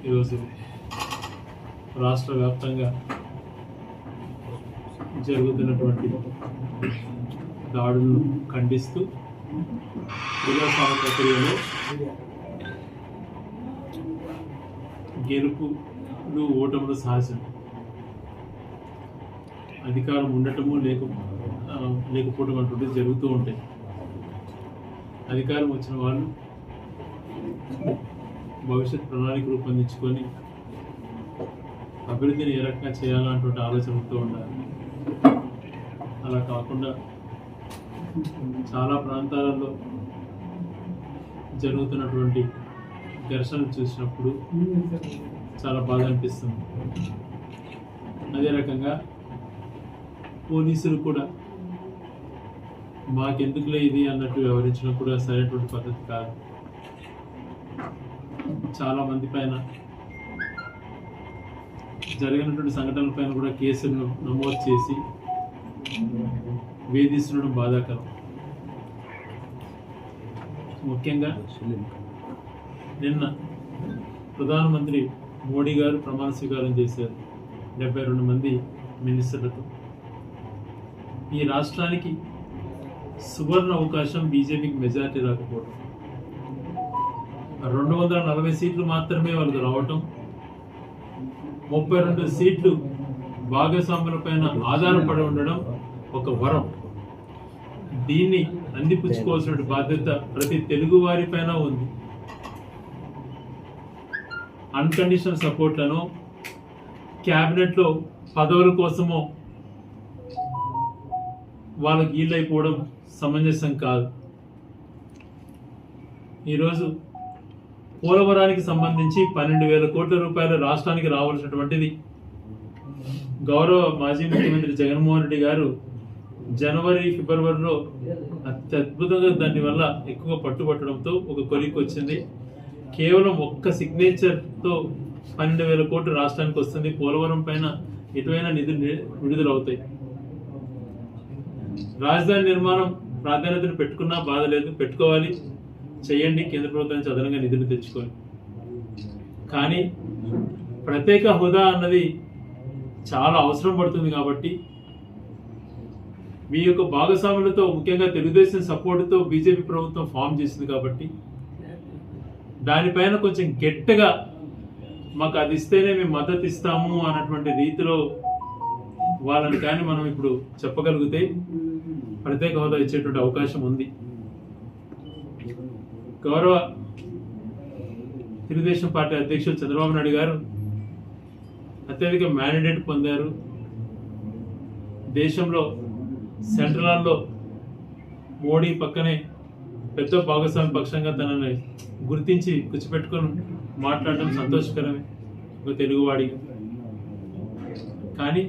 ఈరోజు రాష్ట్ర వ్యాప్తంగా జరుగుతున్నటువంటి దాడులను ఖండిస్తూ ప్రజాస్వామ్య ప్రక్రియలో గెలుపులు ఓటములు సహజం. అధికారం ఉండటము లేకపోవడం అటువంటిది జరుగుతూ ఉంటాయి. అధికారం వచ్చిన వాళ్ళు భవిష్యత్ ప్రణాళిక రూపొందించుకొని అభివృద్ధిని ఏ రకంగా చేయాలన్నటువంటి ఆలోచనతో ఉండాలి. అలా కాకుండా చాలా ప్రాంతాలలో జరుగుతున్నటువంటి ఘర్షణలు చూసినప్పుడు చాలా బాధ అనిపిస్తుంది. అదే రకంగా పోలీసులు కూడా మాకెందుకులే ఇది అన్నట్టు వ్యవహరించడం కూడా సరైనటువంటి పద్ధతి కాదు. చాలా మంది పైన జరిగినటువంటి సంఘటనల పైన కూడా కేసులను నమోదు చేసి వేధిస్తుండడం బాధాకరం. ముఖ్యంగా నిన్న ప్రధానమంత్రి మోడీ గారు ప్రమాణ స్వీకారం చేశారు 72 మంది మినిస్టర్లతో. ఈ రాష్ట్రానికి సువర్ణ అవకాశం బీజేపీకి మెజారిటీ రాకపోవడం, 240 సీట్లు మాత్రమే వాళ్ళకి రావటం, 32 సీట్లు భాగస్వాముల పైన ఆధారపడి ఉండడం ఒక వరం. దీన్ని అందిపుచ్చుకోవాల్సిన బాధ్యత ప్రతి తెలుగు వారి పైన ఉంది. అన్కండిషనల్ సపోర్ట్లను క్యాబినెట్లో పదవుల కోసమో వాళ్ళకి ఈళ్ళైపోవడం సమంజసం కాదు. ఈరోజు పోలవరానికి సంబంధించి 12,000 కోట్ల రూపాయలు రాష్ట్రానికి రావాల్సినటువంటిది గౌరవ మాజీ ముఖ్యమంత్రి జగన్మోహన్ రెడ్డి గారు జనవరి ఫిబ్రవరిలో అత్యద్భుతంగా దానివల్ల ఎక్కువ పట్టుబట్టడంతో ఒక కొలిక్కి వచ్చింది. కేవలం ఒక్క సిగ్నేచర్తో 12,000 కోట్లు రాష్ట్రానికి వస్తుంది. పోలవరం పైన ఎటువైనా నిధులు విడుదలవుతాయి. రాజధాని నిర్మాణం ప్రాధాన్యతను పెట్టుకున్నా బాధ లేదు, పెట్టుకోవాలి, చేయండి. కేంద్ర ప్రభుత్వం నుంచి అదనంగా నిధులు తెచ్చుకొని. కానీ ప్రత్యేక హోదా అన్నది చాలా అవసరం పడుతుంది. కాబట్టి మీ యొక్క భాగస్వాములతో, ముఖ్యంగా తెలుగుదేశం సపోర్టుతో బీజేపీ ప్రభుత్వం ఫామ్ చేసింది. కాబట్టి దానిపైన కొంచెం గట్టిగా మాకు అది ఇస్తేనే మేము మద్దతు ఇస్తాము అన్నటువంటి రీతిలో వాళ్ళని కానీ మనం ఇప్పుడు చెప్పగలిగితే ప్రత్యేక హోదా ఇచ్చేటువంటి అవకాశం ఉంది. గౌరవ తెలుగుదేశం పార్టీ అధ్యక్షులు చంద్రబాబు నాయుడు గారు అత్యధిక మ్యాండేట్ పొందారు. దేశంలో సెంట్రల్లో మోడీ పక్కనే పెద్ద భాగస్వామి పక్షంగా తనని గుర్తించి కూర్చిపెట్టుకొని మాట్లాడడం సంతోషకరమే ఒక తెలుగువాడిగా. కానీ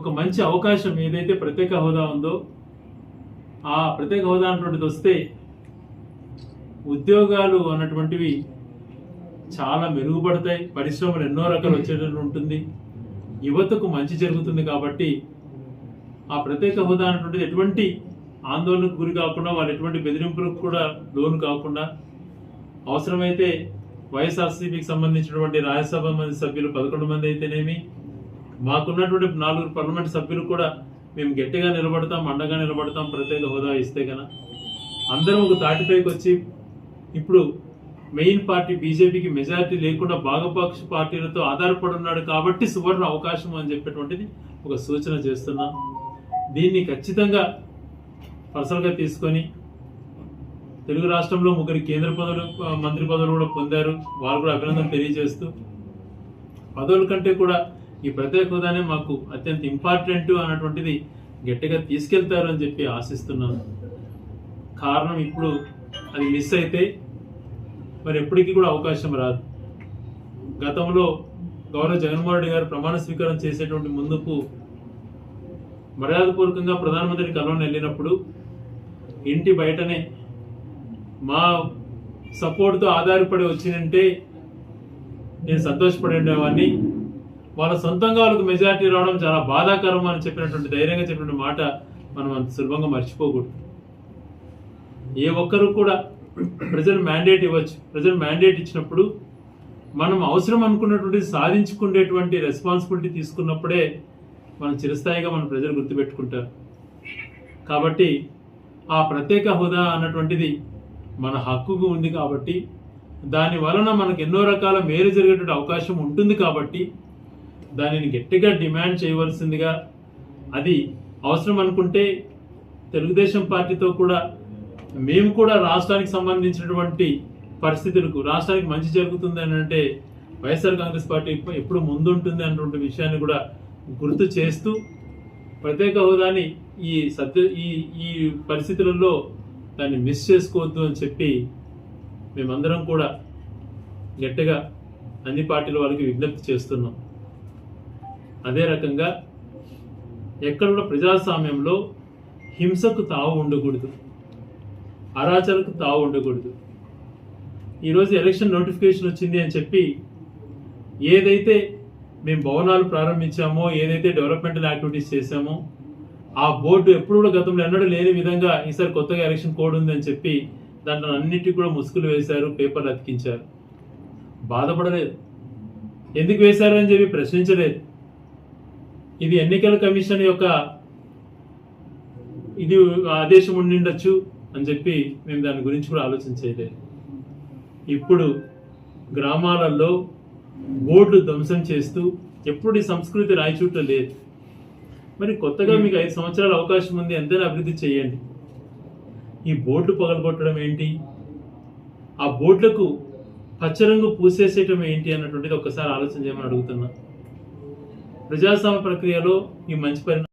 ఒక మంచి అవకాశం ఏదైతే ప్రత్యేక హోదా ఉందో, ఆ ప్రత్యేక హోదా అన్నటువంటిది వస్తే ఉద్యోగాలు అన్నటువంటివి చాలా మెరుగుపడతాయి, పరిశ్రమలు ఎన్నో రకాలు వచ్చేటట్టు ఉంటుంది, యువతకు మంచి జరుగుతుంది. కాబట్టి ఆ ప్రత్యేక హోదా అన్నటువంటిది ఎటువంటి ఆందోళనకు గురి కాకుండా, వాళ్ళు ఎటువంటి బెదిరింపులకు కూడా లోను కాకుండా, అవసరమైతే వైఎస్ఆర్సీపీకి సంబంధించినటువంటి రాజ్యసభ మంది సభ్యులు 11 మంది అయితేనేమి, మాకున్నటువంటి 4 పార్లమెంట్ సభ్యులు కూడా మేము గట్టిగా నిలబడతాం, అండగా నిలబడతాం. ప్రత్యేక హోదా ఇస్తే కన్నా అందరం ఒక తాటిపైకి వచ్చి, ఇప్పుడు మెయిన్ పార్టీ బీజేపీకి మెజారిటీ లేకుండా భాగపక్ష పార్టీలతో ఆధారపడి ఉన్నాడు కాబట్టి సువర్ణ అవకాశం అని చెప్పేటువంటిది ఒక సూచన చేస్తున్నాం. దీన్ని ఖచ్చితంగా పర్సనల్గా తీసుకొని తెలుగు రాష్ట్రంలో 3 కేంద్ర మంత్రి పదవులు కూడా పొందారు. వాళ్ళు కూడా అభినందన తెలియజేస్తూ, పదవుల కంటే కూడా ఈ ప్రత్యేక హోదానే మాకు అత్యంత ఇంపార్టెంట్ అన్నటువంటిది గట్టిగా తీసుకెళ్తారు అని చెప్పి ఆశిస్తున్నాను. కారణం ఇప్పుడు అది మిస్ అయితే మరి ఎప్పటికీ కూడా అవకాశం రాదు. గతంలో గౌరవ జగన్మోహన్ రెడ్డి గారు ప్రమాణ స్వీకారం చేసేటువంటి ముందుకు మర్యాదపూర్వకంగా ప్రధానమంత్రి కలవని వెళ్ళినప్పుడు ఇంటి బయటనే మా సపోర్ట్తో ఆధారపడి వచ్చినంటే నేను సంతోషపడేవాడిని, వాళ్ళ సొంతంగా వాళ్ళకు మెజారిటీ రావడం చాలా బాధాకరం అని చెప్పినటువంటి ధైర్యంగా చెప్పినటువంటి మాట మనం అంత సులభంగా మర్చిపోకూడదు. ఏ ఒక్కరు కూడా ప్రజలు మ్యాండేట్ ఇవ్వచ్చు. ప్రజలు మ్యాండేట్ ఇచ్చినప్పుడు మనం అవసరం అనుకున్నటువంటి సాధించుకునేటువంటి రెస్పాన్సిబిలిటీ తీసుకున్నప్పుడే మనం చిరస్థాయిగా మన ప్రజలు గుర్తుపెట్టుకుంటారు. కాబట్టి ఆ ప్రత్యేక హోదా అన్నటువంటిది మన హక్కుకు ఉంది కాబట్టి దాని వలన మనకు ఎన్నో రకాల మేలు జరిగేటువంటి అవకాశం ఉంటుంది కాబట్టి దానిని గట్టిగా డిమాండ్ చేయవలసిందిగా, అది అవసరం అనుకుంటే తెలుగుదేశం పార్టీతో కూడా మేము కూడా రాష్ట్రానికి సంబంధించినటువంటి పరిస్థితులకు, రాష్ట్రానికి మంచి జరుగుతుంది అని అంటే వైఎస్ఆర్ కాంగ్రెస్ పార్టీ ఎప్పుడు ముందుంటుంది అన్నటువంటి విషయాన్ని కూడా గుర్తు చేస్తూ ప్రత్యేక హోదాని ఈ పరిస్థితులలో దాన్ని మిస్ చేసుకోవద్దు అని చెప్పి మేమందరం కూడా గట్టిగా అన్ని పార్టీల వాళ్ళకి విజ్ఞప్తి చేస్తున్నాం. అదే రకంగా ఎక్కడ కూడా ప్రజాస్వామ్యంలో హింసకు తావు ఉండకూడదు, అరాచలకు తావు ఉండకూడదు. ఈరోజు ఎలక్షన్ నోటిఫికేషన్ వచ్చింది అని చెప్పి ఏదైతే మేము భవనాలు ప్రారంభించామో, ఏదైతే డెవలప్మెంటల్ యాక్టివిటీస్ చేశామో ఆ బోర్డు ఎప్పుడు కూడా గతంలో ఎన్నడూ లేని విధంగా ఈసారి కొత్తగా ఎలక్షన్ కోడ్ ఉందని చెప్పి దాంట్లో అన్నిటికీ కూడా ముసుగులు వేశారు, పేపర్లు అతికించారు. బాధపడలేదు, ఎందుకు వేశారు అని చెప్పి ప్రశ్నించలేదు. ఇది ఎన్నికల కమిషన్ యొక్క ఇది ఆదేశం ఉండిండొచ్చు అని చెప్పి మేము దాని గురించి కూడా ఆలోచించలేదు. ఇప్పుడు గ్రామాలలో బోర్డులు ధ్వంసం చేస్తూ ఎప్పుడు ఈ సంస్కృతి రాయచూట్లో లేదు. మరి కొత్తగా మీకు 5 సంవత్సరాల అవకాశం ఉంది, ఎంతైనా అభివృద్ధి చేయండి. ఈ బోర్డులు పగలగొట్టడం ఏంటి, ఆ బోర్డులకు పచ్చరంగు పూసేసేయటం ఏంటి అన్నటువంటిది ఒక్కసారి ఆలోచన చేయమని అడుగుతున్నా. ప్రజాస్వామ్య ప్రక్రియలో ఈ మంచి పరిణామం